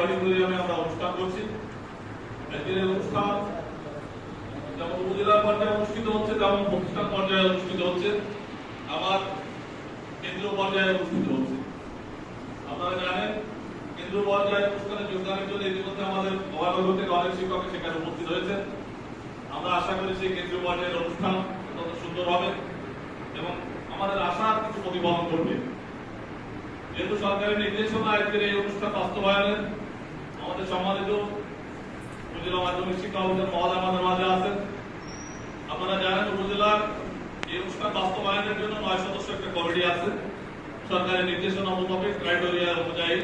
অডিটোরিয়ামে আমরা অনুষ্ঠান করছি। আজকের এই অনুষ্ঠান যেমন উপজেলা পর্যায়ে অনুষ্ঠিত হচ্ছে তেমন প্রতিষ্ঠান পর্যায়ে অনুষ্ঠিত হচ্ছে, আবার কেন্দ্রীয় পর্যায়ে অনুষ্ঠিত হচ্ছে। আপনারা জানেন কেন্দ্রীয় পর্যায়ে অনুষ্ঠানে যোগদানের জন্য ইতিমধ্যে আমাদের মহানগর থেকে অনেক শিক্ষক সেখানে উপস্থিত হয়েছে। আমরা আশা করি সেই কেন্দ্রীয় পর্যায়ের অনুষ্ঠান অত্যন্ত সুন্দর হবে এবং আমাদের আশার কিছু প্রতিফলন করবে। যেহেতু সরকারের নির্দেশনা আজকের এই অনুষ্ঠান বাস্তবায়নের আমাদের সম্মানিত উপজেলা মাধ্যমিক শিক্ষা অফিসার মহোদয় আমাদের মাঝে আছেন। আপনারা জানেন উপজেলার এই অনুষ্ঠান বাস্তবায়নের জন্য 9 সদস্য একটা কমিটি আছে সরকারের নির্দেশনা মোতাবেক ক্রাইটেরিয়া অনুযায়ী,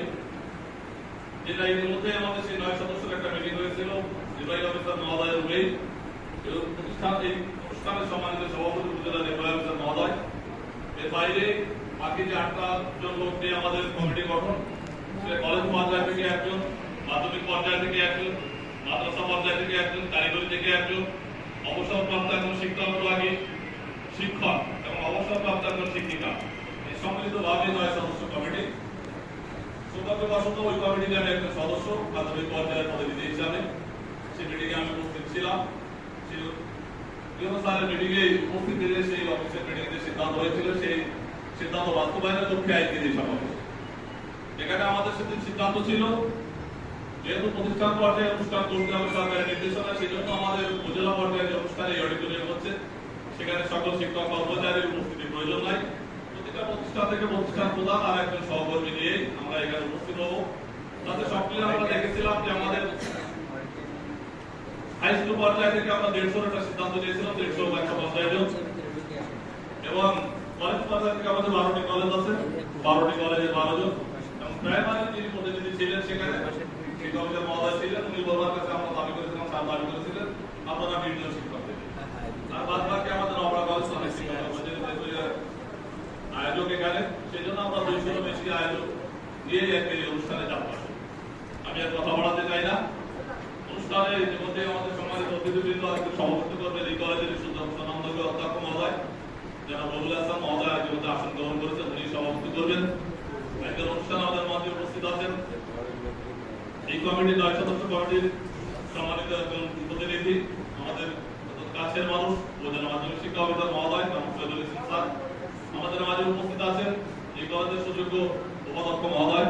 যেটা ইতিমধ্যে আমাদের সেই 9 সদস্যের একটা মিটিং হয়েছিল নির্বাহী অফিসার মহোদয়ের উল্লেখ। এই অনুষ্ঠানের সম্মানিত সভাপতি উপজেলা নির্বাহী অফিসার মহোদয়, এর বাইরে বাকি যে 8টা জন লোক নিয়ে আমাদের কমিটি গঠন, সেটা কলেজ পর্যায় থেকে একজন, মাধ্যমিক পর্যায় থেকে একজন, মাদ্রাসা পর্যায় থেকে একজন, কারিগরি থেকে একজন, অবসরপ্রাপ্ত একজন শিক্ষা বিভাগী শিক্ষক এবং অবসরপ্রাপ্ত একজন শিক্ষিকা, এই সম্মিলিতভাবে 9 সদস্য কমিটি। সৌভাগ্যবশত ওই কমিটিতে আমি একজন সদস্য মাধ্যমিক পর্যায়ের প্রতিনিধি হিসাবে সেই মিটিংয়ে আমি উপস্থিত ছিলাম। স্যারের মিটিংয়ে উপস্থিত থেকে সেই অফিসের মিটিংয়ে সিদ্ধান্ত হয়েছিল, সেই সিদ্ধান্ত বাস্তবায়নের লক্ষ্যে আজকের এই সমাবেশ। এখানে আমাদের সাথে সিদ্ধান্ত ছিল যেহেতু প্রতিষ্ঠান পর্যায়ে অনুষ্ঠান করতে হবে সরকারের নির্দেশনা, সেই জন্য আমাদের উপজেলা পর্যায়ে যে অনুষ্ঠানে অডিটোরিয়াম হচ্ছে সেখানে সকল শিক্ষক কর্মচারীর উপস্থিতির প্রয়োজন নাই। প্রতিটা প্রতিষ্ঠান থেকে প্রতিষ্ঠান প্রধান আর একজন সহকর্মী নিয়ে আমরা এখানে উপস্থিত হবো। তাতে সব মিলে আমরা দেখেছিলাম যে আমাদের হাই স্কুল পর্যায় থেকে আমরা 150 একটা সিদ্ধান্ত নিয়েছিলাম, 150 জন, এবং কলেজ পর্যায় থেকে আমাদের 12টি কলেজ আছে, 12টি কলেজে 12 জন, এবং প্রাইমারি যিনি প্রতিনিধি ছিলেন সেখানে শিক্ষক অফিসার মহোদয় ছিলেন, উনি বলার কাছে আমরা দাবি করেছিলাম, স্যার দাবি করেছিলেন আপনারা 20 জন শিক্ষক দেবেন। আর বাদ বাকি আমাদের নবরা কলেজ অনেক শিক্ষক আয়োজক এখানে, সেই জন্য আমরা 200 বেশি আয়োজক নিয়ে এই অনুষ্ঠানে যাব। আমি আর কথা বাড়াতে চাই না। অনুষ্ঠানে ইতিমধ্যে আমাদের সম্মানিত অতিথিবৃন্দ আজকে সভাপতিত্ব করবেন এই কলেজের সুন্দর অধ্যক্ষ মহোদয় যারা রবুল হাসান মহোদয় ইতিমধ্যে আসন গ্রহণ করেছেন, উনি সভাপতি করবেন। আজকের অনুষ্ঠানে আমাদের মঞ্চে উপস্থিত আছেন এই কমিটির 9 সদস্য কমিটির সম্মানিত একজন প্রতিনিধি, আমাদের কাছের মানুষ উপজেলা মাধ্যমিক শিক্ষা অফিসার মহোদয় শহীদুল ইসলাম স্যার আমাদের মাঝে উপস্থিত আছেন। এই কলেজের সুযোগ্য উপাধ্যক্ষ মহোদয়,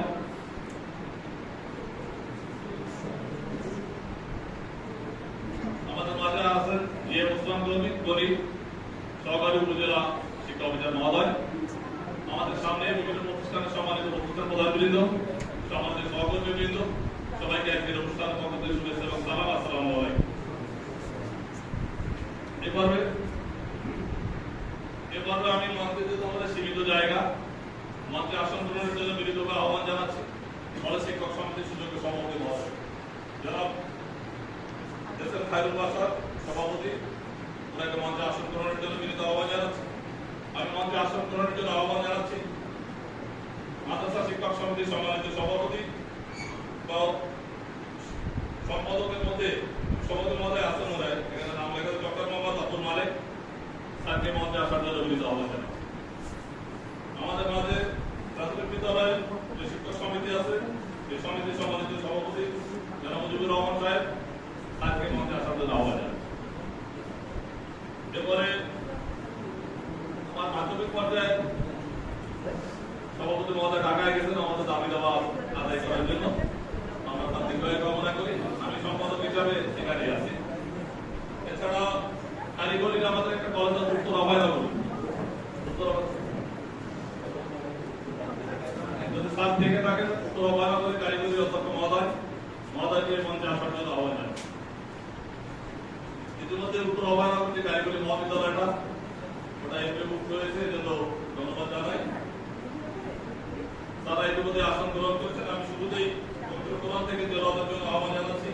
আমাদের মাঝে আছেন জিএম ওসমান গনি সহকারী উপজেলা শিক্ষা অফিসার মহোদয়, আমাদের সামনে বিভিন্ন প্রতিষ্ঠানের সম্মানিত প্রতিষ্ঠান প্রধানবৃন্দ, সম্মানিত সহকর্মীবৃন্দ, সবাইকে আজকের অনুষ্ঠানের পক্ষ থেকে শুভেচ্ছা এবং সালাম। আসসালামু আলাইকুম। এরপরে আমি মঞ্চে যেহেতু আমাদের সীমিত জায়গা, মঞ্চে আসন গ্রহণের জন্য বিনীতভাবে আহ্বান জানাচ্ছি কলেজ শিক্ষক সমিতির সুযোগ্য সভাপতি মহোদয় জনাব দেশের খায়রুল বাসার সভাপতি, ওনাকে মঞ্চে আসন গ্রহণের জন্য বিনীত আহ্বান জানাচ্ছি। আমি মঞ্চে আসন গ্রহণের জন্য আহ্বান জানাচ্ছি মাদ্রাসা শিক্ষক সমিতির সম্মানিত সভাপতি সম্পাদকের মধ্যে সভাপতির মধ্যে আসন মহোদয়, এখানে নাম লেখা ডক্টর মোহাম্মদ আব্দুল মালিক স্যারকে মঞ্চে আসার জন্য বিনীত আহ্বান জানাচ্ছি। আমাদের মাঝে প্রাথমিক বিদ্যালয়ের যে শিক্ষক সমিতি আছে সেই সমিতির সম্মানিত সভাপতি জনাব মুজিবুর রহমান সাহেব স্যারকে মঞ্চে আসার জন্য আহ্বান জানাচ্ছি। এরপরে আমার মাধ্যমিক পর্যায়ে সভাপতি মহোদয় ঢাকায় গেছেন আমাদের দাবি দাবা আদায় করার জন্য, আমরা তার দীর্ঘায়ু কামনা করি। আমি সম্পাদক হিসাবে এখানে আছি। এছাড়া কারিগরির আমাদের একটা কলেজ আছে উত্তর অভয়নগর, যদি স্যার থেকে থাকেন উত্তর অভয়নগরের কারিগরির অধ্যক্ষ মহোদয়কে মঞ্চে আসার জন্য আহ্বান জানাই। ইতিমধ্যে উত্তর অভয়নগর যে কারিগরি মহাবিদ্যালয়টা ওটা এমপিভুক্ত হয়েছে, এজন্য ধন্যবাদ জানাই। তারা ইতিমধ্যে আসন গ্রহণ করেছেন। আমি শুরুতেই প্রধান থেকে জেলাদের জন্য আহ্বান জানাচ্ছি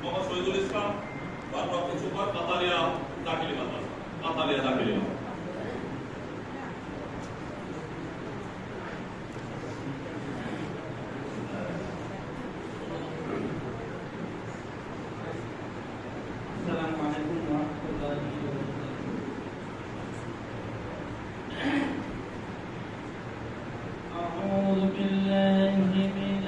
মোহাম্মদ শহীদুল ইসলাম ভারপ্রাপ্ত সুপার কাতারিয়া দাখিলি মাদ্রাসা। أعوذ بالله من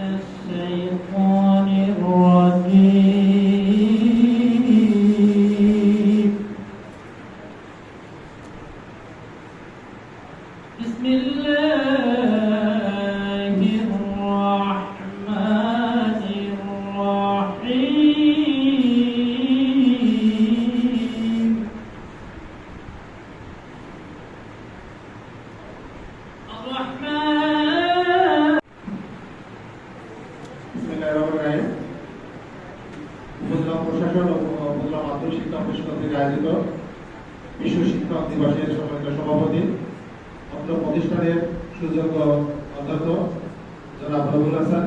বিশ্ব শিক্ষক দিবসের সম্মানিত সভাপতি, অত্র প্রতিষ্ঠানের সুযোগ্য অধ্যক্ষ জনাব রবুল হাসান,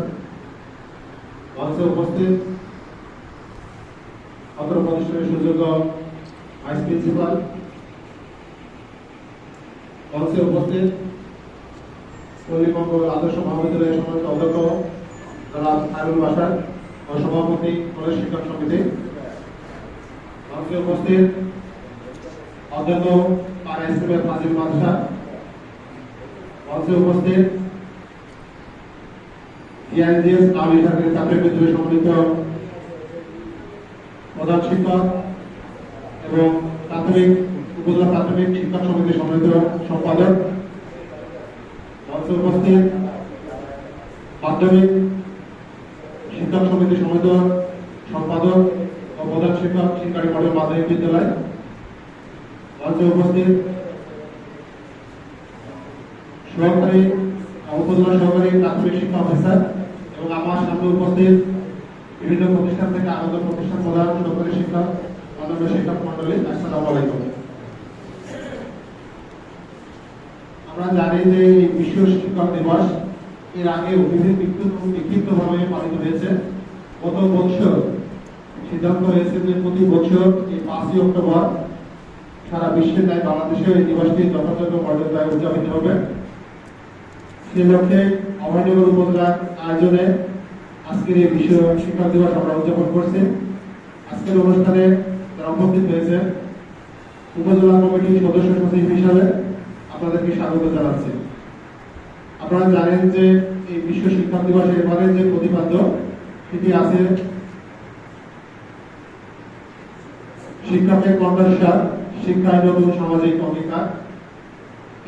মঞ্চে উপস্থিত অত্র প্রতিষ্ঠানের সুযোগ্য ভাইস প্রিন্সিপাল, মঞ্চে উপস্থিত পল্লীমঙ্গল আদর্শ মহাবিদ্যালয়ের সম্মানিত অধ্যক্ষ জনাব খায়রুল বাশার ও সভাপতি কলেজ শিক্ষক সমিতি, মঞ্চে উপস্থিত অধ্যক্ষ পাড়া স্কুলের ফাজিল মাদ্রাসা, মঞ্চে উপস্থিত জিআইজিএস আওয়ামী সরকারি চাকরি বিদ্যালয়ের সম্মানিত প্রধান শিক্ষক এবং উপজেলা প্রাথমিক শিক্ষক সমিতির সম্মানিত সম্পাদক, মঞ্চে উপস্থিত মাধ্যমিক শিক্ষক সমিতির সম্মানিত সম্পাদক ও প্রধান শিক্ষক শিক্ষার্থী মডেল মাধ্যমিক বিদ্যালয়, মঞ্চে উপস্থিত সহকারী উপজেলা সহকারী প্রাথমিক শিক্ষা অফিসার এবং আমার সামনে উপস্থিত বিভিন্ন প্রতিষ্ঠান থেকে আগত প্রতিষ্ঠান প্রধান সহকারী শিক্ষক অন্যান্য শিক্ষক মন্ডলী, আসসালামু আলাইকুম। আমরা জানি যে বিশ্ব শিক্ষক দিবস এর আগে বিক্ষিপ্তভাবে পালিত হয়েছে। গত বছর সিদ্ধান্ত হয়েছে যে প্রতি বছর এই 5ই অক্টোবর সারা বিশ্বের ন্যায় বাংলাদেশে এই দিবসটি যথাযথ মর্যাদায় উদযাপিত হবে। সেই লক্ষ্যে অভয়নগর উপজেলার আয়োজনে আজকের এই বিশ্ব শিক্ষক দিবস আমরা উদযাপন করছি। আজকের অনুষ্ঠানে যারা উপস্থিত হয়েছে উপজেলা কমিটির সদস্য সচিব হিসাবে আপনাদেরকে স্বাগত জানাচ্ছি। আপনারা জানেন যে এই বিশ্ব শিক্ষক দিবসের এবারে যে প্রতিপাদ্য সেটি আছে শিক্ষকের কণ্ঠস্বর, শিক্ষায় নতুন সামাজিক অঙ্গীকার।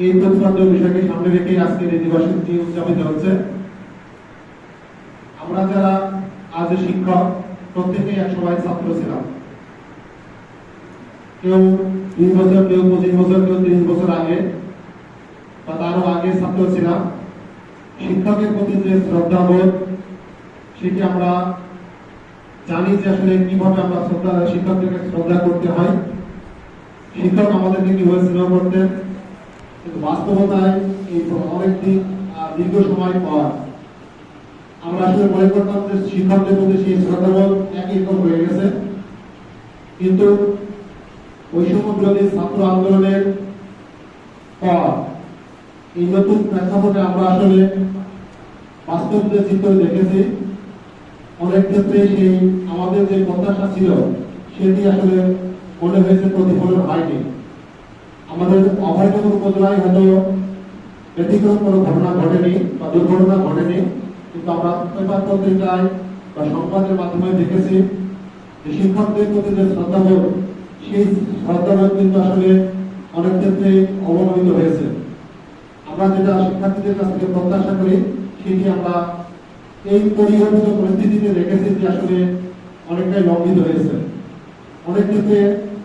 এই প্রতিপাদ্য বিষয়কে সামনে রেখে আজকের এই দিবসটি উদযাপিত হচ্ছে। আমরা যারা আজ শিক্ষক প্রত্যেকেই এক সময় ছাত্র ছিলাম, কেউ 2 বছর, কেউ 25 বছর, কেউ 30 বছর আগে বা তারও আগে ছাত্র ছিলাম। শিক্ষকের প্রতি যে শ্রদ্ধাবোধ সেটি আমরা জানি যে আসলে কিভাবে আমরা শিক্ষকদেরকে শ্রদ্ধা করতে হয়, শিক্ষক আমাদেরকে কিভাবে স্নেহ করতেন। কিন্তু বাস্তবতায় এই অনেক দীর্ঘ সময় পর আমরা আসলে মনে করতাম যে শিক্ষকদের প্রতি সেই শ্রদ্ধাবোধ একই রকম হয়ে গেছে। কিন্তু বৈষম্য বিরোধী ছাত্র আন্দোলনের পর এই নতুন প্রেক্ষাপটে আমরা আসলে বাস্তব যে চিত্র দেখেছি, অনেক ক্ষেত্রে সেই আমাদের যে প্রত্যাশা ছিল সেটি আসলে মনে হয়েছে প্রতিফলন হয়নি। আমাদের অভয়নগর উপজেলায় হয়তো ব্যতিক্রম কোনো ঘটনা ঘটেনি বা দুর্ঘটনা ঘটেনি, কিন্তু আমরা পেপার পত্রিকায় বা সংবাদের মাধ্যমে দেখেছি যে শিক্ষকদের প্রতি যে শ্রদ্ধাবোধ, সেই শ্রদ্ধাবোধ কিন্তু আসলে অনেক ক্ষেত্রে অবনমিত হয়েছে। আমরা যেটা শিক্ষার্থীদের কাছ থেকে প্রত্যাশা করি সেটি আমরা এই পরিবর্তিত পরিস্থিতিতে দেখেছি যে আসলে অনেকটাই লঙ্ঘিত হয়েছে। অনেক ক্ষেত্রে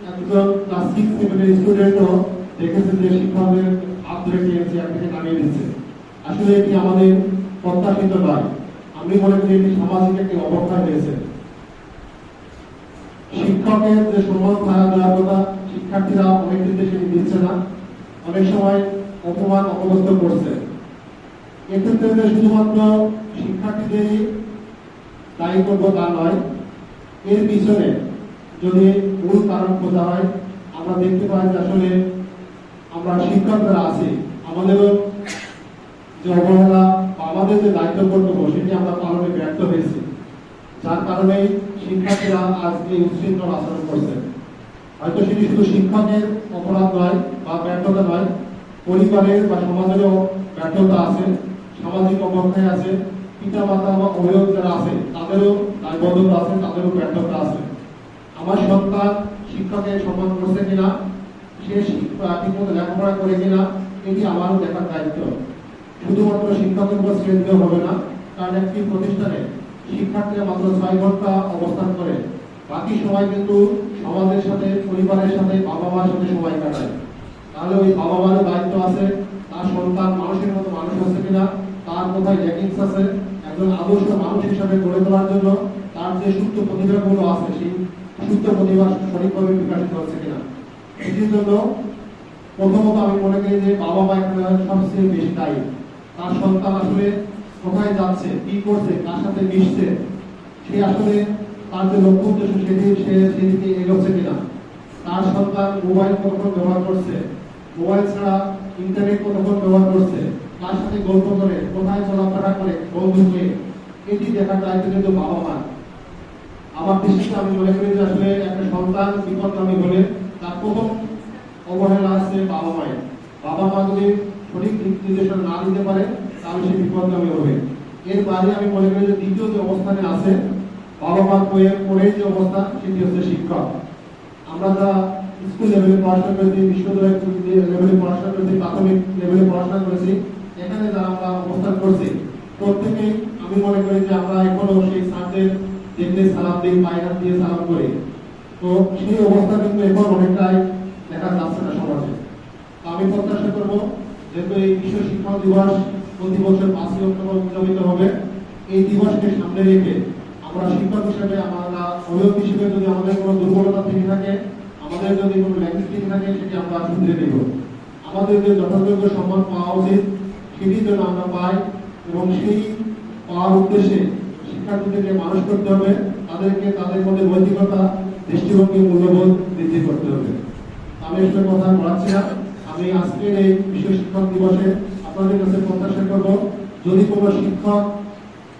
একজন ক্লাস 6-7 স্টুডেন্টও দেখেছে যে শিক্ষকদের হাত ধরে টেনেছে, এক থেকে নামিয়ে দিচ্ছে। আসলে এটি আমাদের প্রত্যাশিত নয়। আমি মনে করি এটি সামাজিক একটি অবক্ষয় হয়েছে। শিক্ষকের যে সম্মান ধারা দেওয়ার কথা শিক্ষার্থীরা অনেক ক্ষেত্রে সেটি দিচ্ছে না, অনেক সময় অপমান অপদস্থ করছে। এক্ষেত্রে যে শুধুমাত্র শিক্ষার্থীদেরই দায়ী করবো তা নয়, এর পিছনে যদি মূল কারণ খোঁজা হয় আমরা দেখতে পাই যে আসলে আমরা শিক্ষকরা আছি, আমাদেরও যে অবহেলা বা আমাদের যে দায়িত্ব কর্তব্য সেটি আমরা পালনে ব্যর্থ হয়েছি, যার কারণেই শিক্ষার্থীরা আজ এই উচ্ছৃঙ্খল আচরণ করছে। হয়তো সেটি শুধু শিক্ষকের অপরাধ নয় বা ব্যর্থতা নয়, পরিবারের বা সমাজেরও ব্যর্থতা আছে, সামাজিক অবক্ষয় আছে, পিতা মাতা বা অভিভাবক যারা আছে তাদেরও দায়বদ্ধতা আছে, তাদেরও ব্যর্থতা আছে। আমার সন্তান শিক্ষকের সম্মান করছে কিনা, সে ঠিকমতো লেখাপড়া করে কিনা, এটি আমারও দেখার দায়িত্ব। শুধুমাত্র শিক্ষকের উপর ছেড়ে দিতে হবে না, কারণ একটি প্রতিষ্ঠানে শিক্ষার্থীরা মাত্র 6 ঘন্টা অবস্থান করে, বাকি সময় কিন্তু সমাজের সাথে, পরিবারের সাথে, বাবা মার সাথে সময় কাটায়। তাহলে ওই বাবা মারও দায়িত্ব আছে তার সন্তান মানুষের মতো মানুষ হচ্ছে কিনা, তার কোথায় ল্যাকিংস আছে, একজন আদর্শ মানুষ হিসাবে গড়ে তোলার জন্য তার যে সুপ্ত প্রতিভাগুলো আছে সেই সুপ্ত প্রতিভা সঠিকভাবে বিকাশিত হচ্ছে কিনা, এটির জন্য প্রথমত আমি মনে করি যে বাবা মা এখানে সবচেয়ে বেশি দায়ী। তার সন্তান আসলে কোথায় যাচ্ছে, কি করছে, কার সাথে মিশছে, সে আসলে তার যে লক্ষ্য উদ্দেশ্য সেদিকে এগোচ্ছে কিনা, তার সন্তান মোবাইল কতক্ষণ ব্যবহার করছে, মোবাইল ছাড়া ইন্টারনেট কতক্ষণ ব্যবহার করছে, কার সাথে গল্প করে, কোথায় চলাফেরা করে, বন্ধু হয়ে, এটি দেখার দায়িত্ব কিন্তু বাবা মা। আমার দৃষ্টিতে আমি মনে করি যে আসলে একটা সন্তান বিপদগামী হলে তার প্রথম অবহেলা আছে বাবা মায়ের। বাবা মা যদি সঠিক দিক নির্দেশনা না দিতে পারে তাহলে সে বিপদগামী হবে। এর বাইরে আমি মনে করি যে দ্বিতীয় যে অবস্থানে আছে বাবা মা পরে যে অবস্থা, সেটি হচ্ছে শিক্ষক। আমরা যারা স্কুল লেভেলে পড়াশোনা করেছি, বিশ্ববিদ্যালয় লেভেলে পড়াশোনা করেছি, প্রাথমিক লেভেলে পড়াশোনা করেছি, এখানে যারা আমরা অবস্থান করছি প্রত্যেকেই আমি মনে করি যে আমরা এখনো সেই স্যারদের দেখলে সালাম দিই, পায়ে হাত দিয়ে সালাম করি। তো সেই অবস্থা কিন্তু এখন অনেকটাই দেখা যাচ্ছে না সমাজে। তো আমি প্রত্যাশা করবো যেহেতু এই বিশ্ব শিক্ষক দিবস প্রতি বছর 5ই অক্টোবর উদযাপিত হবে, এই দিবসকে সামনে রেখে আমরা শিক্ষক হিসেবে, আমরা অভিভাবক হিসেবে যদি আমাদের কোনো দুর্বলতা থেকে থাকে, আমাদের যদি কোনো ল্যাঙ্গুয়েজ থেকে থাকে, সেটি আমরা শুধরে দেব। আমাদের যে যথাযোগ্য সম্মান পাওয়া উচিত সেটি যেন আমরা পাই, এবং সেই পাওয়ার উদ্দেশ্যে শিক্ষার্থীদেরকে মানুষ করতে হবে, তাদেরকে তাদের মধ্যে নৈতিকতা, দৃষ্টিভঙ্গি, মূল্যবোধ বৃদ্ধি করতে হবে। আমি আসলে কথা বলাচ্ছি না। আমি আজকের এই বিশ্ব শিক্ষক দিবসে আপনাদের কাছে প্রত্যাশা করব, যদি কোনো শিক্ষক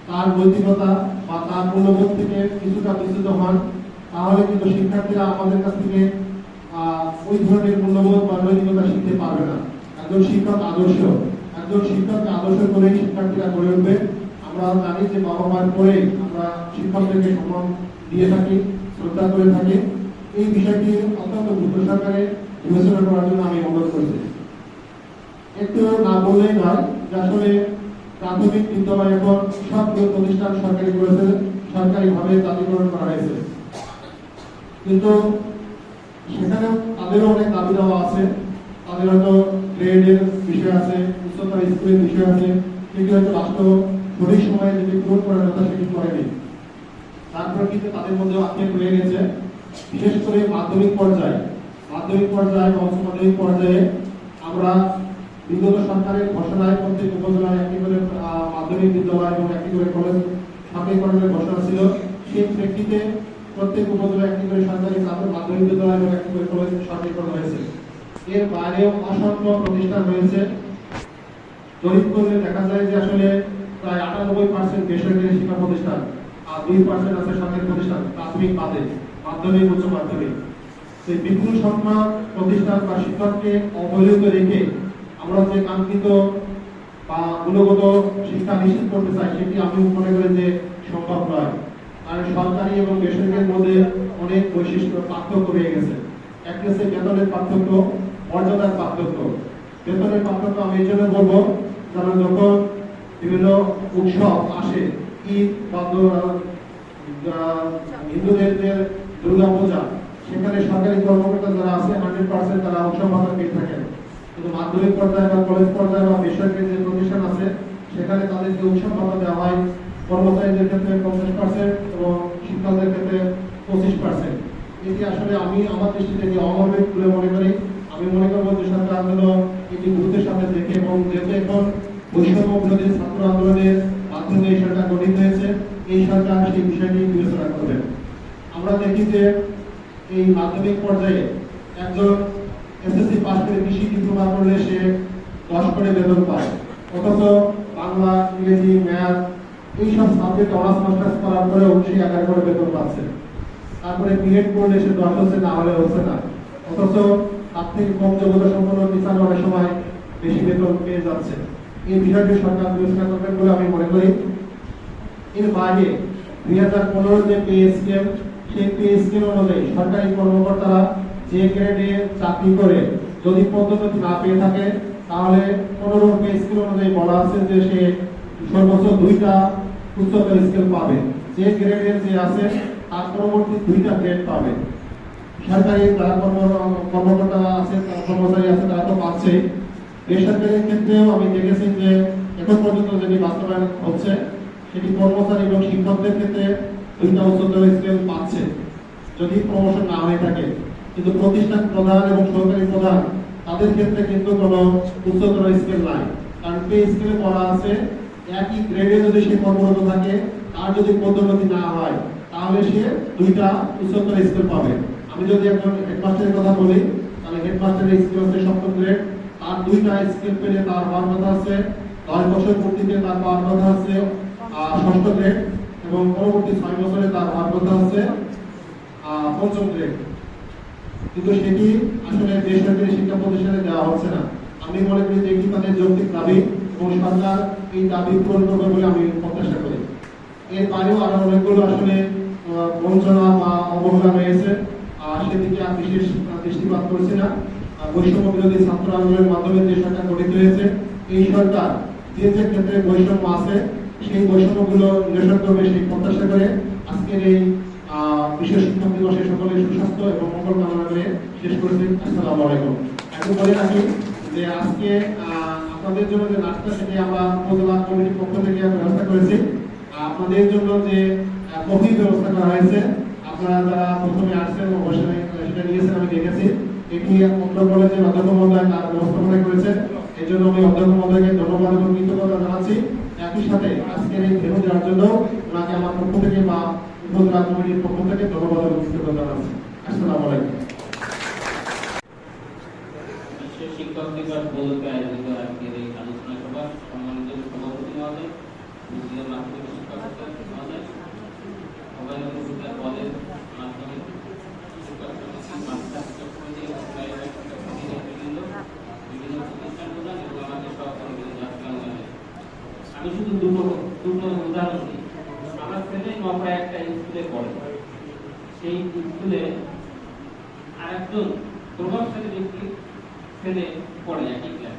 তার নৈতিকতা বা তার মূল্যবোধ থেকে কিছুটা বিচ্যুত হন, তাহলে কিন্তু শিক্ষার্থীরা আমাদের কাছ থেকে ওই ধরনের মূল্যবোধ বা নৈতিকতা শিখতে পারবে না। একজন শিক্ষক আদর্শ, একজন শিক্ষককে আদর্শ করে শিক্ষার্থীরা গড়ে উঠবে। আমরা জানি যে বাবা মায়ের পরে আমরা শিক্ষকদেরকে সম্মান দিয়ে থাকি, শ্রদ্ধা করে থাকি। এই বিষয়টি অত্যন্ত গুরুত্ব সহকারে বিবেচনা করার জন্য আমি অনুরোধ করছি। একটু না বললেই নয় যে আসলে প্রাথমিক বিদ্যালয় এখন সবগুলো প্রতিষ্ঠান সরকারি করেছে, সরকারিভাবে জাতীয়করণ করা হয়েছে, কিন্তু সেখানে তাদেরও অনেক দাবি দেওয়া আছে। তাদের হয়তো গ্রেডের বিষয় আছে, উচ্চতর স্কুলের বিষয় আছে, সেটি হয়তো রাষ্ট্র সঠিক সময়ে যেটি পূরণ করার কথা সেটি করেনি। তারপর কিন্তু তাদের মধ্যে আক্ষেপ রয়ে গেছে, বিশেষ করে মাধ্যমিক পর্যায়ে বা উচ্চ মাধ্যমিক পর্যায়ে আমরা বিগত সরকারের ঘোষণায় প্রত্যেক উপজেলায় একটি করে মাধ্যমিক বিদ্যালয় এবং একটি করে কলেজ সরকারিকরণের ঘোষণা ছিল। সেই প্রেক্ষিতে প্রত্যেক উপজেলায় একটি করে সরকারি মাধ্যমিক বিদ্যালয় এবং একটি করে কলেজ সরকারিকরণ হয়েছে। এর বাইরেও অসংখ্য প্রতিষ্ঠান রয়েছে। জরিপ করলে দেখা যায় যে আসলে প্রায় 98% বেসরকারি শিক্ষা প্রতিষ্ঠান আর 2% আছে সরকারি প্রতিষ্ঠান, প্রাথমিক বাদে, মাধ্যমিক, উচ্চ মাধ্যমিক। সেই বিপুল সংখ্যক প্রতিষ্ঠান বা শিক্ষককে অবহেলিত রেখে আমরা যে কাঙ্ক্ষিত বা গুণগত শিক্ষা নিশ্চিত করতে চাই, সেটি আমি মনে করি যে সম্ভব নয়। কারণ সরকারি এবং বেসরকারির মধ্যে অনেক বৈশিষ্ট্য পার্থক্য রয়ে গেছে। একটা হচ্ছে বেতনের পার্থক্য, মর্যাদার পার্থক্য। বেতনের পার্থক্য আমি এই জন্য বলবো, কারণ যখন বিভিন্ন উৎসব আসে, ঈদ বা হিন্দুদের যে দুর্গা পূজা, সেখানে সরকারি কর্মকর্তা যারা আছে 100% তারা উৎসব ভাতা পেয়ে থাকেন। কিন্তু মাধ্যমিক পর্যায়ে বা কলেজ পর্যায়ে বা বেসরকারি যে প্রতিষ্ঠান আছে, সেখানে তাদেরকে উৎসব ভাতা দেওয়া হয় কর্মচারীদের ক্ষেত্রে 50% এবং শিক্ষকদের ক্ষেত্রে 25%। এটি আসলে আমি আমার দৃষ্টি থেকে অমানবিক বলে মনে করি। আমি মনে করবো যে সরকার এটি গুরুত্বের সাথে দেখে, এবং যেহেতু এখন বৈষম্য বিরোধী ছাত্র আন্দোলনের মাধ্যমে এই সরকার গঠিত হয়েছে, এই সরকার সেই বিষয়টি বিবেচনা করবেন। আমরা দেখি যে এই মাধ্যমিক পর্যায়ে একজন এসএসসি পাস করে কৃষি ডিপ্লোমা করলে সে 10 করে বেতন পায়, অথচ বাংলা, ইংরেজি, ম্যাথ এইসব সাবজেক্ট অনার্স মাস্টার্স করার পরেও সে 11 করে বেতন পাচ্ছে। তারপরে বিএড করলে সে 10 হচ্ছে না, হলে হচ্ছে না, অথচ তার থেকে কম যোগ্যতা সম্পন্ন টিচার অনেক সময় বেশি বেতন পেয়ে যাচ্ছে। এই বিষয়টি সরকার বিবেচনা করবেন বলে আমি মনে করি। এর বাইরে 2015 যে পে স্কেল, সেই পে স্কেল অনুযায়ী সরকারি কর্মকর্তারা যে গ্রেডে চাকরি করে যদি পদোন্নতি না পেয়ে থাকে, তাহলে 15 পে স্কেল অনুযায়ী বলা আছে যে সে সর্বোচ্চ 2টা উচ্চতর স্কেল পাবে। যে গ্রেডের যে আছে তার পরবর্তী 2টা গ্রেড পাবে। সরকারি যারা কর্মকর্তা আছে, কর্মচারী আছে, তারা তো পাচ্ছে। বেসরকারি ক্ষেত্রেও আমি দেখেছি যে এখন পর্যন্ত যেটি বাস্তবায়ন হচ্ছে, সেটি কর্মচারী এবং শিক্ষকদের ক্ষেত্রে 2টা উচ্চতর স্কেল পাচ্ছে যদি প্রমোশন না হয়ে থাকে। কিন্তু প্রতিষ্ঠান প্রধান এবং সহকারী প্রধান তাদের ক্ষেত্রে কিন্তু কোনো উচ্চতর স্কেল নাই। কারণ পে স্কেলে পড়া আছে একই গ্রেডে যদি সে কর্মরত থাকে, তার যদি পদোন্নতি না হয় তাহলে সে দুইটা উচ্চতর স্কেল পাবে। আমি যদি একজন হেডমাস্টারের কথা বলি, তাহলে হেডমাস্টারের স্কেল হচ্ছে সপ্তম গ্রেড, তার দুইটা স্কেল পেলে তার হওয়ার কথা আছে 10 বছর পূর্তিতে তার পাওয়ার কথা আছে ষষ্ঠ গ্রেড, এবং পরবর্তী 6 বছরে তার হওয়ার কথা আছে পঞ্চম গ্রেড। কিন্তু সেটি আসলে বেসরকারি শিক্ষা প্রতিষ্ঠানে দেওয়া হচ্ছে না। আমি মনে করি যে এটি তাদের যৌক্তিক দাবি এবং সরকার এই দাবি পূরণ করবে বলে আমি প্রত্যাশা করি। এর বাইরেও আরো অনেকগুলো আসলে বঞ্চনা বা অবহেলা রয়েছে, সেদিকে আর বিশেষ দৃষ্টিপাত করছি না। বৈষম্য বিরোধী ছাত্র আন্দোলনের মাধ্যমে যে সরকার গঠিত হয়েছে, এই সরকার যে যে ক্ষেত্রে বৈষম্য আছে সেই বৈষম্যগুলো নিরসন করবে সেই প্রত্যাশা করে আজকের এই বিশ্ব শিক্ষক দিবসে সকলের সুস্বাস্থ্য এবং মঙ্গল কামনা করে শেষ করছি। আসসালামু আলাইকুম। এখন বলে রাখি যে আজকে আপনাদের জন্য যে নাস্তা সেটি আমরা উপজেলা কমিটির পক্ষ থেকে ব্যবস্থা করেছি। আপনাদের জন্য যে কফির ব্যবস্থা করা হয়েছে, আপনারা যারা প্রথমে আসছেন অবশ্যই সেটা নিয়েছেন, আমি দেখেছি। এটি অন্য কলেজের অধ্যক্ষ মহোদয় তার ব্যবস্থাপনা করেছে, এই জন্য আমি অধ্যক্ষ মহোদয়কে ধন্যবাদ এবং কৃতজ্ঞতা জানাচ্ছি। একই সাথে আজকের এই ভেন্যু দেওয়ার জন্য ওনাকে আমার পক্ষ থেকে বা উপজেলা কমিটির পক্ষ থেকে ধন্যবাদ এবং কৃতজ্ঞতা জানাচ্ছি। আসসালামু আলাইকুম। বিশ্ব শিক্ষক দিবস উপলক্ষে আয়োজিত আজকের এই আলোচনা সভা সম্মানিত সভাপতি মহোদয়, উপজেলা মাধ্যমিক শিক্ষক মহোদয়, অবৈতনিক শিক্ষা কলেজ মাধ্যমিক শিক্ষক সমিতি, মাদ্রাসা শিক্ষক সমিতি এবং প্রাইভেট শিক্ষক সমিতির নেতৃবৃন্দ, বিভিন্ন প্রতিষ্ঠান প্রধান এবং আমাদের সহকারী আমি শুধু দুটো উদাহরণ দিই। আমার ছেলে নপায় একটা স্কুলে পড়ে, সেই স্কুলে আরেকজন প্রভাবশালী ব্যক্তি ছেলে পড়ে একই ক্লাস।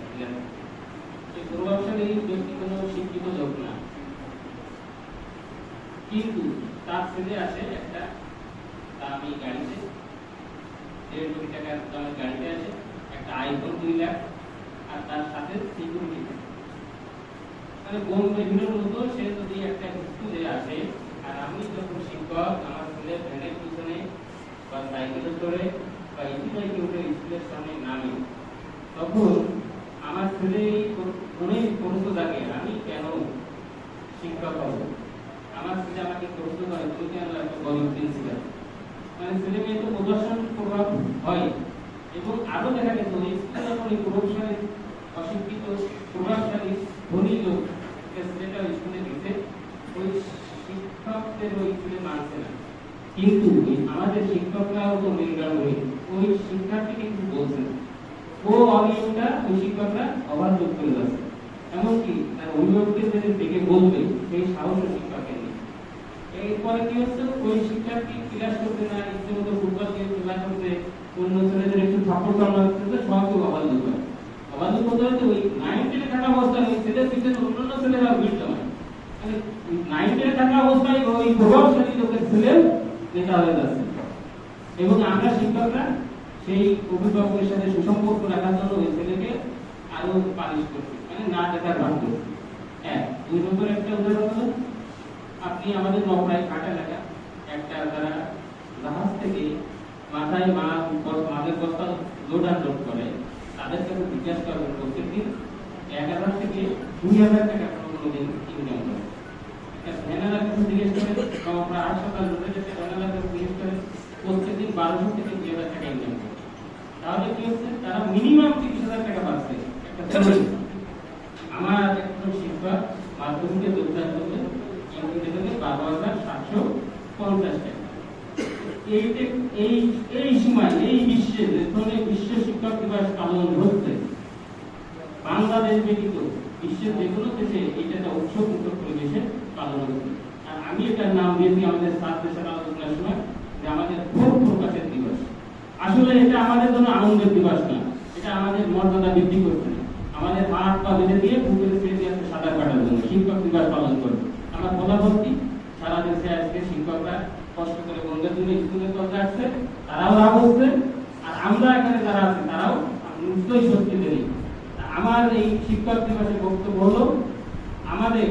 সেই প্রভাবশালী ব্যক্তি কোনো শিক্ষিত লোক না, কিন্তু তার ছেলে আসে একটা দামি গাড়িতে, 1.5 কোটি টাকার দামের গাড়িতে আসে, একটা আইফোন 2 লাখ, আর তার সাথে সিকিউরিটি। মানে ভিড়ের মতো সে যদি একটা স্কুলে আসে, আর আমি যখন শিক্ষক আমার ছেলে ভ্যানের পিছনে বা সাইকেলে চড়ে বা ইজিবাইকে উঠে স্কুলের সামনে নামি, তখন আমার ছেলে অনেক প্রশ্ন থাকে, আমি কেন শিক্ষক হব? আমার ছেলে আমাকে প্রশ্ন করে, তুমি কেন এত গরিব প্রিন্সিপাল? মানে ছেলে মেয়ে তো প্রদর্শন প্রভাব হয়। এবং আরো দেখা গেছে ওই স্কুলে যখন এই প্রভাবশালী অশিক্ষিত প্রভাবশালী ধনী লোক ছেলেটা স্কুলে দিতে, ওই শিক্ষকদের ওই স্কুলে মানছে না, কিন্তু আমাদের শিক্ষকরাও তো মেরুদণ্ড হয়ে ওই শিক্ষার্থীকে কিন্তু বলছে না, ও অনিয়মটা ওই শিক্ষকরা অবাধ্য করে যাচ্ছে। এমনকি তার অভিভাবকদের যদি ডেকে বলবে সেই সাহস শিক্ষকের নেই। এরপরে কি হচ্ছে, ওই শিক্ষার্থী ক্লাস করতে না ইচ্ছে মতো ফুটবল দিয়ে খেলা করতে, অন্য ছেলেদের একটু থাপ্পড় কামড় করতে, সবকে অবাধ্য করে। অবাধ্য করতে হলে ওই 9 10 থাকা অবস্থায় ওই ছেলের পিছনে অন্যান্য ছেলেরা ভিড় জমায়। মানে 9 10 থাকা অবস্থায় ওই প্রভাবশালী লোকের ছেলে নেতা হয়ে যাচ্ছে। এবং আমরা শিক্ষকরা সেই অভিভাবকের সাথে সুসম্পর্ক রাখার জন্য ওই ছেলেকে আরো পালিশ করছি, মানে না দেখার ভাব করছি। 2 নম্বর একটা উদাহরণ হলো, আপনি আমাদের নকরাই কাটা এলাকা একটা যারা জাহাজ থেকে মাথায় মাছের বস্তা লোড আনলোড করে, তাদের কাছে জিজ্ঞাসা করবেন প্রত্যেকদিন 1000 থেকে 2000 টাকা কোনোদিন ইনকাম করে। একটা ভ্যানালার কাছে জিজ্ঞেস করে, আমরা 8 সকাল লোডে যেতে ভ্যানালার কাছে জিজ্ঞেস করে প্রত্যেকদিন 1200 থেকে 2000 টাকা ইনকাম করে। তাহলে কি হচ্ছে, তারা মিনিমাম 30,000 টাকা পাচ্ছে একটা ছেলে। আমার একজন শিক্ষক মাধ্যমিকে যোগদান করবে, ইনকাম দেবে 12,750 টাকা। এই সময় এই বিশ্বে বিশ্ব শিক্ষক দিবস পালন হচ্ছে, বাংলাদেশ ব্যতীত বিশ্বের যে কোনো দেশে এটা একটা উৎসবমুখর পরিবেশে পালন হচ্ছে। আর আমি এটার নাম দিয়েছি আমাদের ছাত্রদের সাথে আলোচনার সময় যে আমাদের ভোট প্রকাশের দিবস। আসলে এটা আমাদের জন্য আনন্দের দিবস না, এটা আমাদের মর্যাদা বৃদ্ধি করছে না, আমাদের হাত পা বেঁধে দিয়ে বুকের ছেড়ে দিয়ে সাঁতার কাটার জন্য শিক্ষক দিবস পালন করবে। আমার বলাবর্তী সারা দেশে আজকে শিক্ষকরা কষ্ট করে বন্ধের জন্য স্কুলের কথা আসছে, তারাও লাভ হচ্ছে, আর আমরা এখানে যারা আছি তারাও নিশ্চয়ই স্বস্তি দেই। আমার এই শিক্ষক দিবসের বক্তব্য হলো, আমাদের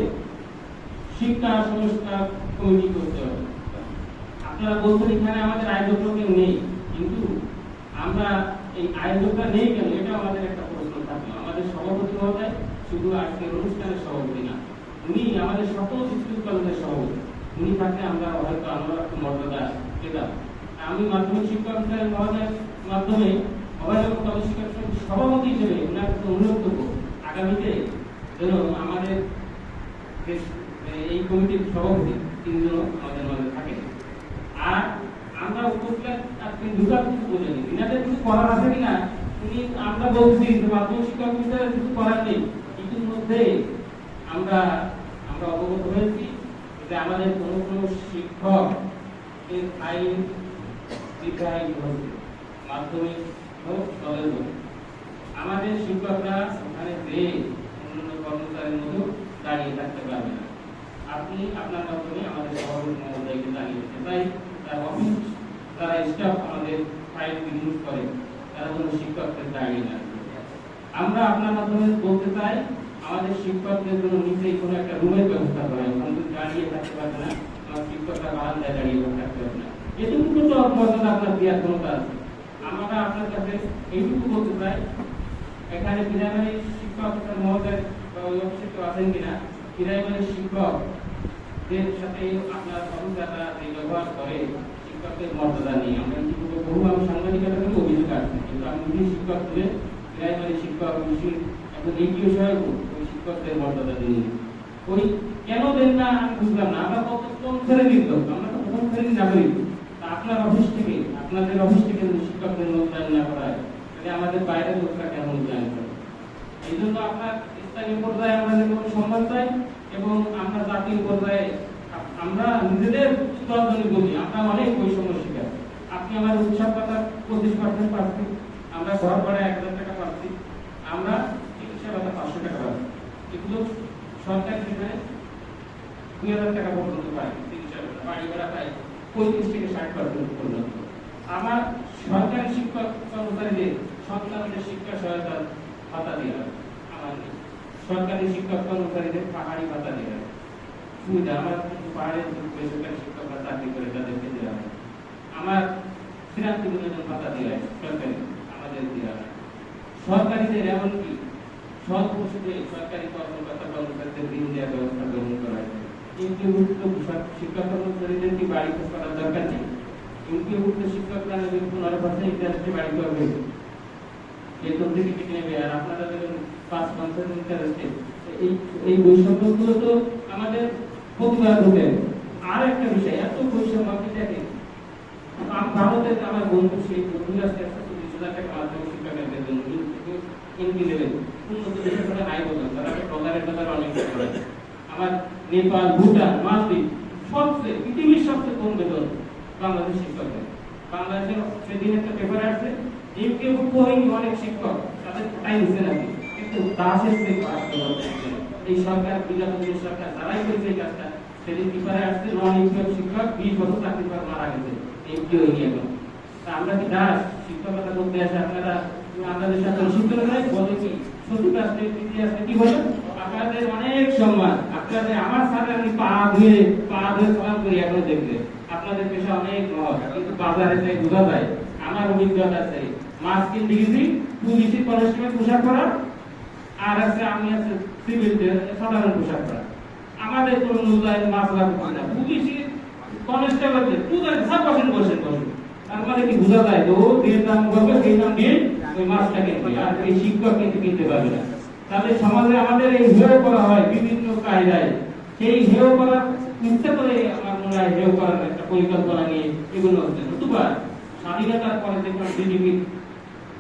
শিক্ষা সংস্কার কমিটি করতে হবে। আপনারা বলছেন এখানে আমাদের আয়োজক কেউ নেই, কিন্তু আমরা এই আয়োজকটা নেই কেন, এটা আমাদের একটা প্রশ্ন থাকলো। আমাদের সভাপতি মহোদয় শুধু আজকের অনুষ্ঠানের সভাপতি না, উনি আমাদের সকল স্কুল কলেজের সভাপতি। উনি থাকলে আমরা হয়তো আমরা একটু মর্যাদা পেতাম। আমি মাধ্যমিক শিক্ষক মহোদয়ের মাধ্যমে অভয়নগর কলেজ শিক্ষক সমিতির সভাপতি হিসেবে ওনার অনুরোধ করবো আগামীতে যেন আমাদের এই কমিটির সভাপতি তিনজন আমাদের মাঝে থাকে। আর আমরা উপস্থিত আপনি দুটো কিছু বলেনি, এনাদের কিছু করার আছে কিনা উনি, আমরা বলছি যে মাধ্যমিক শিক্ষক হিসেবে কিছু করার নেই। ইতিমধ্যে আমরা অবগত হয়েছি যে আমাদের কোনো শিক্ষক এর আইন দীর্ঘায়িত হয়েছে, মাধ্যমিক হোক কলেজ হোক। আমাদের শিক্ষকরা ওখানে যেয়ে অন্যান্য কর্মচারীর মতো দাঁড়িয়ে থাকতে পারবে না। আপনি আপনার মাধ্যমে আমাদের সভাপতি মহোদয়কে জানিয়েছেন, তাই তার অফিস তারা স্টাফ আমাদের ফাইল ইউজ করে, তারা কোনো শিক্ষকদের দাঁড়িয়ে না। আমরা আপনার মাধ্যমে বলতে চাই আমাদের শিক্ষকদের জন্য নিচেই কোনো একটা রুমের ব্যবস্থা করা হয়, ওখানে দাঁড়িয়ে থাকতে পারবে না, আমার শিক্ষকরা বারান্দায় দাঁড়িয়ে থাকতে পারবে না। এটুকু তো মর্যাদা আপনার দেওয়ার ক্ষমতা আছে। আমরা আপনার কাছে এইটুকু বলতে চাই, এখানে প্রাইমারি শিক্ষক মহোদয় বা ওই অফিসে কেউ আছেন কিনা, প্রাইমারি শিক্ষকদের সাথে আপনার অফিসাররা যে ব্যবহার করে শিক্ষকদের মর্যাদা নেই। আমরা ইতিপূর্বে বহু আমি সাংবাদিকতা থেকে অভিযোগ আসছে, কিন্তু আমি নিজে শিক্ষক তুলে প্রাইমারি শিক্ষক বিষয় এখন এই বিষয়ে ওই শিক্ষকদের মর্যাদা দিই। ওই কেন দেন না আমি বুঝলাম না। আমরা প্রথম শ্রেণীর লোক, আমরা তো প্রথম শ্রেণীর নাগরিক। আপনার অফিস থেকে, আপনাদের অফিস থেকে যদি শিক্ষকদের মূল্যায়ন না করা হয় তাহলে আমাদের বাইরের লোকরা কেন মূল্যায়ন করে? এই জন্য আপনার স্থানীয় পর্যায়ে আমরা যেমন সম্মান চাই এবং আমরা জাতীয় পর্যায়ে আমরা নিজেদের উত্তরজনী বলি, আমরা অনেক বৈষম্য শিকার। আপনি আমার উৎসব পাতা 25% পাচ্ছি, আমরা ঘর ভাড়া 1000 টাকা পাচ্ছি, আমরা চিকিৎসা ভাতা 500 টাকা পাচ্ছি। এগুলো সরকার যেখানে 2000 টাকা পর্যন্ত পায় চিকিৎসা ভাতা, বাড়ি ভাড়া পায় 35 থেকে 60% পর্যন্ত। আমার সরকারি শিক্ষক কর্মচারীদের সন্তানদের শিক্ষা সহায়তা ভাতা দেওয়া হয়, আমার সরকারি শিক্ষক কর্মচারীদের পাহাড়ি ভাতা দেওয়া হয়, সুবিধা আমার পাহাড়ের বেসরকারি শিক্ষকরা চাকরি করে তাদেরকে দেওয়া হয়। আমার শ্রীরামপুর ভাতা দেওয়া হয় সরকারি, আমাদের দেওয়া হয়। সরকারিদের এমনকি সৎ বসতে সরকারি কর্মকর্তা কর্মচারীদের ঋণ দেওয়ার ব্যবস্থা গ্রহণ করা হয়। ইনকিউভুক্ত শিক্ষক কর্মচারীদের কি বাড়ি করার দরকার নেই? ইনকিউভুক্ত শিক্ষকরা 15% ইন্টারেস্টে বাড়ি করবে, বেতন থেকে কেটে নেবে, আর আপনারা দেখেন 5% ইন্টারেস্টে। এই বৈষম্যগুলো তো আমাদের প্রতিবাদ হবে। আর একটা বিষয়, এত বৈষম্য আপনি দেখেন, ভারতের আমার বন্ধু সেই বন্ধুরা 140,000 টাকা মাধ্যমিক শিক্ষকের বেতন ইনকি লেভেল, উন্নত দেশের কথা নাই বললাম, তারা ডলারের বাজার অনেক করে। আমার নেপাল, ভুটান, মালদ্বীপ সবচেয়ে পৃথিবীর সবচেয়ে কম বেতন বাংলাদেশ শিক্ষকের। বাংলাদেশের সেদিন একটা পেপার আসছে, ইনকিউভুক্ত হয়নি অনেক শিক্ষক, তাদের কোটাই নিচ্ছে নাকি, কিন্তু দাসের থেকে এই সরকার বিগত সরকার যারাই করেছে এই কাজটা, সেদিন পেপারে আসছে নন ইনকিউভ শিক্ষক 20 বছর চাকরি করে মারা গেছে, ইনকিউ হয়নি এখন। তা আমরা কি দাস শিক্ষকতা করতে আসে? আপনারা আপনাদের সাথে শিক্ষক নাই বলে কি সত্যি আসলে ইতিহাসে কি বলে? আপনাদের অনেক সম্মান, আপনাদের আমার সাথে আমি পা ধুয়ে সালাম করি এখন দেখলে আপনাদের পেশা অনেক মহৎ, কিন্তু বাজারে যাই বোঝা যায়। আমার অভিজ্ঞতা আছে, মাছ কিনতে গেছি পুলিশের কনস্টেবল পোশাক পরা, আর আছে আমি আছে সিভিল সাধারণ পোশাক পরা। আমাদের কোনো মূল্যায়ন মাছ লাগবে না, পুলিশের কনস্টেবলদের পুরো সব বসেন। তার মানে কি বোঝা যায় যে ও যে দাম বলবে সেই দাম দিয়ে ওই মাছটা কিনবে, আর এই শিক্ষক কিন্তু কিনতে পারবে না। তাহলে সমাজে আমাদের এই হেয় করা হয় বিভিন্ন কায়দায়, সেই হেয় করার ইচ্ছা করে আমার মনে হয় হেয় করার একটা পরিকল্পনা নিয়ে এগুলো হচ্ছে। নতুবা স্বাধীনতার পরে দেখলাম জিডিপি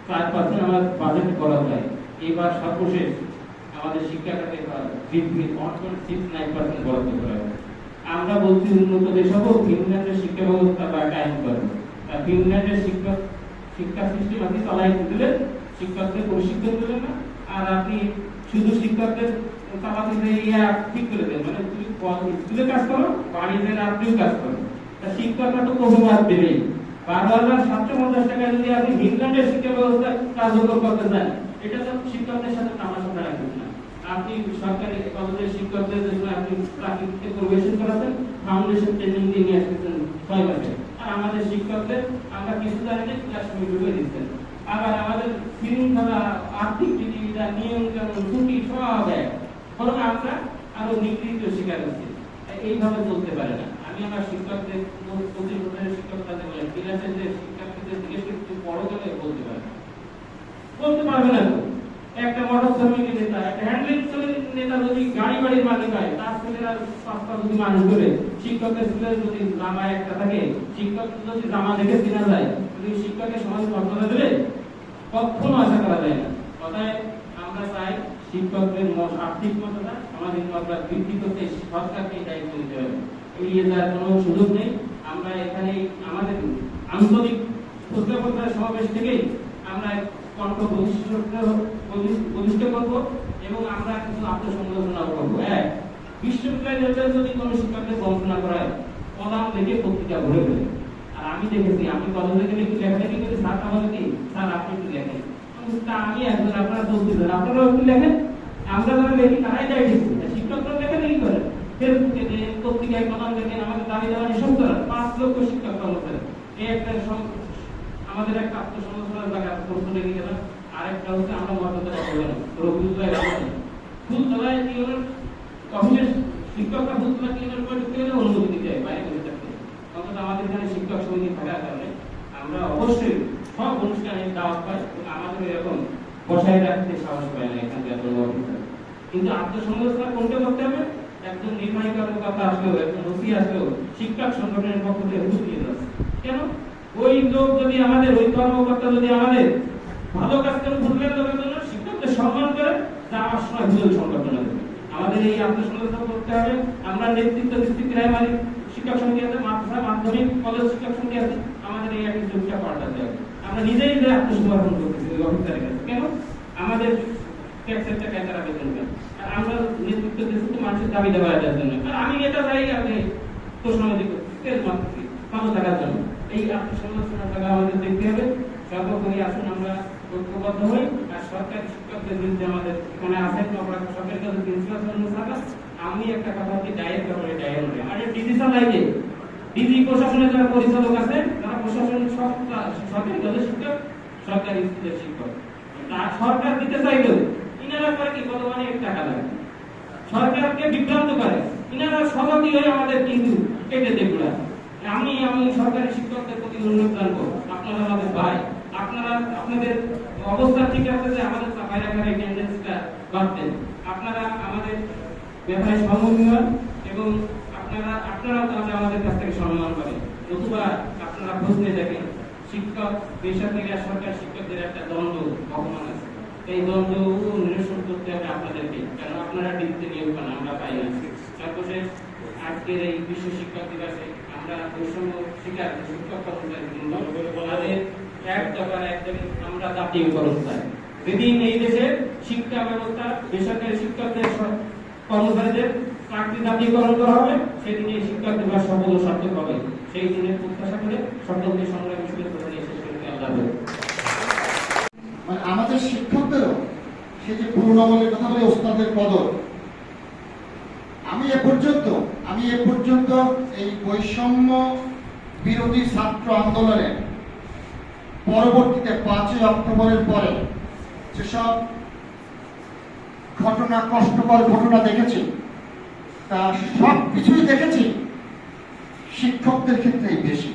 4% আমার বাজেট করা যায়, এবার সর্বশেষ আমাদের শিক্ষা খাতে জিডিপি 1.69% বরাদ্দ করা হয়। আমরা বলছি উন্নত দেশ হবো, ফিনল্যান্ডের শিক্ষা ব্যবস্থা বা কায়েম করবো। ফিনল্যান্ডের শিক্ষা সিস্টেম আপনি চালাইতে দিলেন, শিক্ষকদের প্রশিক্ষণ দিলেন না, আর আপনি শুধু শিক্ষকদের চালাতে ঠিক করে দেন, মানে তুমি স্কুলে কাজ করো, বাড়িতে আপনিও কাজ করো। তা শিক্ষকরা তো প্রভাব দেবেই। 12,750 টাকা যদি আপনি ফিনল্যান্ডের শিক্ষা ব্যবস্থা কার্যকর করতে চান, এটা তো শিক্ষকদের সাথে তামাশা রাখবেন না। আপনি সরকারি কলেজের শিক্ষকদের জন্য আপনি প্রাকৃতিক পরিবেশন করাচ্ছেন, ফাউন্ডেশন ট্রেনিং দিয়ে নিয়ে আসতেছেন 6 মাসে, আর আমাদের শিক্ষকদের আমরা কিছু জানি না, ক্লাস ঢুকে দিচ্ছেন। আবার আমাদের শৃঙ্খলা, আর্থিক বিধিবিধান, নিয়ম কানুন, ছুটি সব এক, বরং আমরা আরো নিগৃহীত শিকার হচ্ছি। এইভাবে চলতে পারে না। আমি আমার শিক্ষকদের 25 বছরের শিক্ষক তাদের বলেন, ক্লাসের যে শিক্ষার্থীদের জিজ্ঞেস করে একটু বড় গেলে বলতে পারে না, বলতে পারবে না তো। একটা মোটর শ্রমিকের নেতা, একটা হ্যান্ডলিং নেতা যদি গাড়ি বাড়ির মালিক হয়, তার ছেলেরা 5টা যদি মানুষ করে, শিক্ষকের ছেলের যদি জামা একটা থাকে, শিক্ষক যদি জামা দেখে চেনা যায়, যদি শিক্ষকের সমাজ মর্যাদা দেবে, কখনো আশা করা যায় না। কথায় আমরা চাই শিক্ষকদের আর্থিক মর্যাদা, সামাজিক মর্যাদা বৃদ্ধি করতে সরকারকে দায়িত্ব দিতে হবে। এড়িয়ে যাওয়ার কোনো সুযোগ নেই। আমরা এখানে আমাদের আন্তরিক প্রজ্ঞাপত্রের সমাবেশ থেকেই আমরা কণ্ঠ বলিষ্ঠ করব এবং আমরা কিছু আত্মসমালোচনা করবো। বিশ্ববিদ্যালয়ে যদি কোনো শিক্ষকদের বঞ্চনা করা হয়, কলাম লিখে পত্রিকা ভরে ফেলে। আর আমি দেখেছি, আমি কলেজে গেলে একটু লেখালেখি করি, স্যার আমাকে কি, স্যার আপনি একটু লেখেন, আমি একজন, আপনারা দোষ দিলেন, আপনারাও একটু লেখেন। আমরা যারা লেখি তারাই দায়ী দিচ্ছি, শিক্ষকরা লেখালেখি করেন, ফেসবুকে দেন, পত্রিকায় কলাম লেখেন, আমাদের দাবি দেওয়া নিষেধ করেন। 5 লক্ষ শিক্ষক কর্মচারী, এই একটা আমাদের একটা আত্মসমালোচনার জায়গা প্রশ্ন লেগে গেল। আরেকটা হচ্ছে আমরা মর্যাদা পাবো না, রবিউল্লাহ ফুলতলায় কি হলো, অফিসের শিক্ষকরা ফুলতলা কি হলো ঢুকতে গেলে অনুমতি দিতে হয় বাইরে বসে থাকতে। অন্তত আমাদের এখানে শিক্ষক সমিতি থাকার কারণে আমরা অবশ্যই সব অনুষ্ঠানে দাওয়াত পাই এবং আমাদের এরকম বসায় রাখতে সাহস পায় না এখানকার কোনো অফিসার। কিন্তু আত্মসমালোচনা কোনটা করতে হবে, একজন নির্বাহী কর্মকর্তা আসলেও, একজন ওসি আসলেও শিক্ষক সংগঠনের পক্ষ থেকে হুকুম দিয়ে যাচ্ছে। কেন? ওই লোক যদি আমাদের, ওই কর্মকর্তা যদি আমাদের ভালো কাজ করে ভুলবেন লোকের জন্য, শিক্ষকদের সম্মান করে, যাওয়ার সময় ভুল সংগঠন আছে। আমাদের এই আত্মসমালোচনা করতে হবে। আমরা নেতৃত্ব ডিস্ট্রিক্ট প্রাইমারি শিক্ষক সমিতি আছে, মাদ্রাসা, মাধ্যমিক, কলেজ শিক্ষক সমিতি আছে, আমাদের এই অ্যাটিটিউডটা পাল্টাতে হবে। আমরা নিজেই যে আত্মসমর্পণ করতেছি ওই অফিসারের কাছে, কেন? আমাদের ট্যাক্সের টাকা তারা বেতন দেন, আর আমরা নেতৃত্ব দিচ্ছি তো মানুষের দাবি দেওয়ার জন্য। আর আমি এটা চাই আপনি তো সমাধি করতে ভালো থাকার জন্য। এই আত্মসমালোচনার জায়গা আমাদের দেখতে হবে। সর্বোপরি আসুন আমরা ঐক্যবদ্ধ হই। আর সরকারি শিক্ষকদের বিরুদ্ধে আমাদের এখানে আছেন সরকারি কাছে প্রিন্সিপাল, আমি একটা কথা হচ্ছে ডায়ের ব্যাপারে, ডায়ের আর ডিজিটাল লাইনে ডিজি প্রশাসনের যারা পরিচালক আছে, যারা প্রশাসন সরকারি কাজে শিক্ষক, সরকারি স্কুলের শিক্ষক, সরকার দিতে চাইলেও ইনারা করে কি কত অনেক টাকা লাগে, সরকারকে বিভ্রান্ত করে, ইনারা সভাপতি হয়ে আমাদের কিন্তু কেটে দেগুলা। আমি সরকারি শিক্ষকদের প্রতি অনুরোধ জানবো, আপনারা আমাদের ভাই, আপনারা আপনাদের অবস্থা ঠিক আছে যে আমাদের বাইরে বাইরে টেন্ডেন্সিটা বাড়তেন, আপনারা আমাদের ব্যাপারে সম্মানীয় এবং আপনারাও তাহলে আমাদের কাছ থেকে সম্মান পাবেন। নতুবা আপনারা খোঁজ নিয়ে দেখেন, শিক্ষক বেসরকারি আর সরকারি শিক্ষকদের একটা দ্বন্দ্ব অপমান আছে। এই দ্বন্দ্ব নিরসন করতে হবে আপনাদেরকে, কারণ আপনারা ডিগ্রিতে নিয়োগ পান, আমরা পাই না। সর্বশেষ আজকের এই বিশ্ব শিক্ষক দিবসে আমরা বৈষম্য শিকার শিক্ষক কর্মচারীবৃন্দ তাদের এক দফার একদম আমরা জাতীয়করণ চাই। যেদিন এই দেশের শিক্ষা ব্যবস্থা বেসরকারি শিক্ষকদের কর্মচারীদের চাকরি জাতীয়করণ করা হবে, সেদিন এই শিক্ষক দিবস সফল ও সার্থক হবে। সেই দিনের প্রত্যাশা করে সকলকে সংগ্রামী শুভেচ্ছা জানিয়ে শেষ করতে আল্লাহ হাফেজ। মানে আমাদের শিক্ষকদেরও সে যে পুরোনো আমলের কথা বলে ওস্তাদের কদর, আমি এ পর্যন্ত এই বৈষম্য বিরোধী ছাত্র আন্দোলনে পরবর্তীতে 5ই অক্টোবরের পরে যেসব ঘটনা, কষ্টকর ঘটনা দেখেছি, তা সব কিছুই দেখেছি শিক্ষকদের ক্ষেত্রেই বেশি।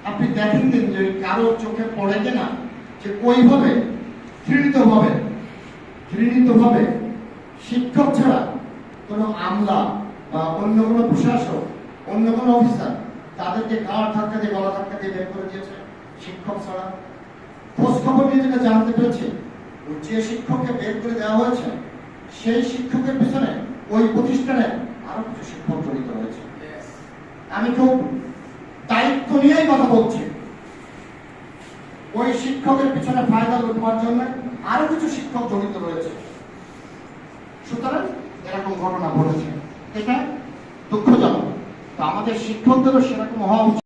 আপনি দেখেন যে কারো চোখে পড়ে কিনা যে ওইভাবে ঘৃণিতভাবে শিক্ষক ছাড়া কোনো আমলা বা অন্য কোনো প্রশাসক, অন্য কোনো অফিসার তাদেরকে গাঁড় ধাক্কা দিয়ে, গলা ধাক্কা দিয়ে বের করে দিয়েছে। শিক্ষক ছাড়া খোঁজ খবর নিয়ে যেটা জানতে পেরেছি, যে শিক্ষককে বের করে দেওয়া হয়েছে সেই শিক্ষকের পিছনে ওই প্রতিষ্ঠানে আরো কিছু শিক্ষক জড়িত রয়েছে। আমি খুব দায়িত্ব নিয়েই কথা বলছি, ওই শিক্ষকের পিছনে ফায়দা লুটবার জন্য আরো কিছু শিক্ষক জড়িত রয়েছে। সুতরাং এরকম ঘটনা ঘটেছে, এটা দুঃখজনক। তো আমাদের শিক্ষকদেরও সেরকম হওয়া উচিত।